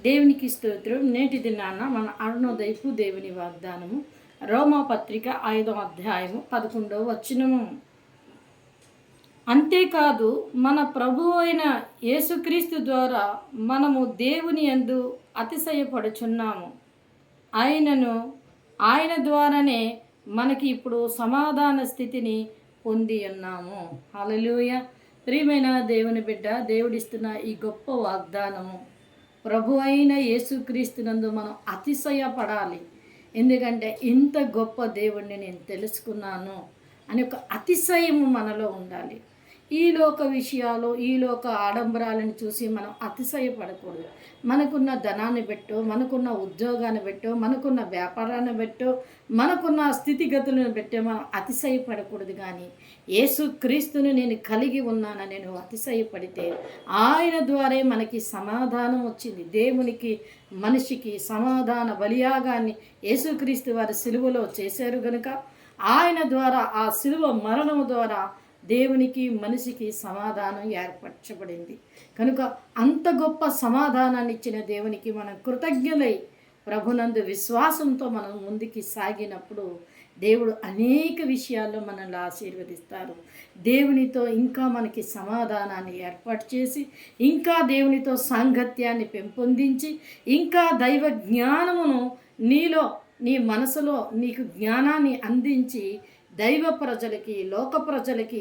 దేవునికి స్తోత్రం. నేటి దినాన మన అరుణోదయపు దేవుని వాగ్దానము రోమాపత్రిక 5వ అధ్యాయము 11వ వచనము. అంతేకాదు మన ప్రభువు అయిన యేసుక్రీస్తు ద్వారా మనము దేవుని యందు అతిశయపడుచున్నాము. ఆయన ద్వారానే మనకి ఇప్పుడు సమాధాన స్థితిని పొంది ఉన్నాము. హల్లెలూయా. ప్రియమైన దేవుని బిడ్డ, దేవుడిస్తున్న ఈ గొప్ప వాగ్దానము ప్రభు అయిన యేసుక్రీస్తునందు మనం అతిశయపడాలి. ఎందుకంటే ఇంత గొప్ప దేవుణ్ణి నేను తెలుసుకున్నాను అని ఒక అతిశయము మనలో ఉండాలి. ఈ లోక విషయాలు, ఈ లోక ఆడంబరాలను చూసి మనం అతిశయపడకూడదు. మనకున్న ధనాన్ని పెట్టో, మనకున్న ఉద్యోగాన్ని పెట్టో, మనకున్న వ్యాపారాన్ని పెట్టో, మనకున్న స్థితిగతులను పెట్టో మనం అతిశయపడకూడదు. కానీ యేసుక్రీస్తుని నేను కలిగి ఉన్నానని నేను అతిశయపడితే ఆయన ద్వారా మనకి సమాధానం వచ్చింది. దేవునికి మనిషికి సమాధాన బలియాగాన్ని యేసుక్రీస్తు వారి సిలువలో చేశారు గనుక ఆయన ద్వారా, ఆ సిలువ మరణము ద్వారా దేవునికి మనిషికి సమాధానం ఏర్పరచబడింది. కనుక అంత గొప్ప సమాధానాన్ని ఇచ్చిన దేవునికి మనం కృతజ్ఞులై ప్రభునందు విశ్వాసంతో మనం ముందుకి సాగినప్పుడు దేవుడు అనేక విషయాల్లో మనల్ని ఆశీర్వదిస్తారు. దేవునితో ఇంకా మనకి సమాధానాన్ని ఏర్పాటు చేసి, ఇంకా దేవునితో సాంగత్యాన్ని పెంపొందించి, ఇంకా దైవ జ్ఞానమును నీలో, నీ మనసులో నీకు జ్ఞానాన్ని అందించి దైవ ప్రజలకి, లోక ప్రజలకి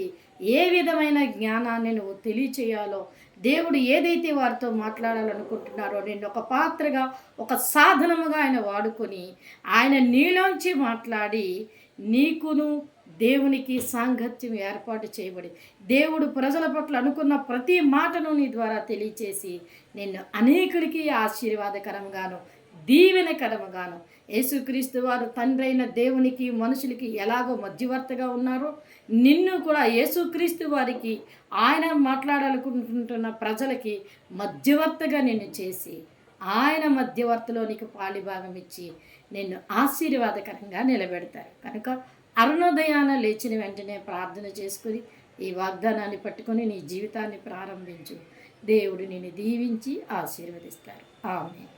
ఏ విధమైన జ్ఞానాన్ని నువ్వు తెలియచేయాలో, దేవుడు ఏదైతే వారితో మాట్లాడాలనుకుంటున్నారో నేను ఒక పాత్రగా, ఒక సాధనముగా ఆయన వాడుకొని ఆయన నీలోంచి మాట్లాడి నీకును దేవునికి సాంగత్యం ఏర్పాటు చేయబడి దేవుడు ప్రజల పట్ల అనుకున్న ప్రతి మాటను నీ ద్వారా తెలియచేసి నిన్ను అనేకుడికి ఆశీర్వాదకరంగాను దీవెనకరముగాను, యేసుక్రీస్తు వారు తండ్రి అయిన దేవునికి మనుషులకి ఎలాగో మధ్యవర్తిగా ఉన్నారో నిన్ను కూడా యేసుక్రీస్తు వారికి, ఆయన మాట్లాడాలనుకుంటున్న ప్రజలకి మధ్యవర్తిగా నిన్ను చేసి ఆయన మధ్యవర్తిలో నీకు పాలిభాగం ఇచ్చి నిన్ను ఆశీర్వాదకరంగా నిలబెడతారు. కనుక అరుణోదయాన లేచిన వెంటనే ప్రార్థన చేసుకుని ఈ వాగ్దానాన్ని పట్టుకొని నీ జీవితాన్ని ప్రారంభించు. దేవుడు నిన్ను దీవించి ఆశీర్వదిస్తారు. ఆమేన్.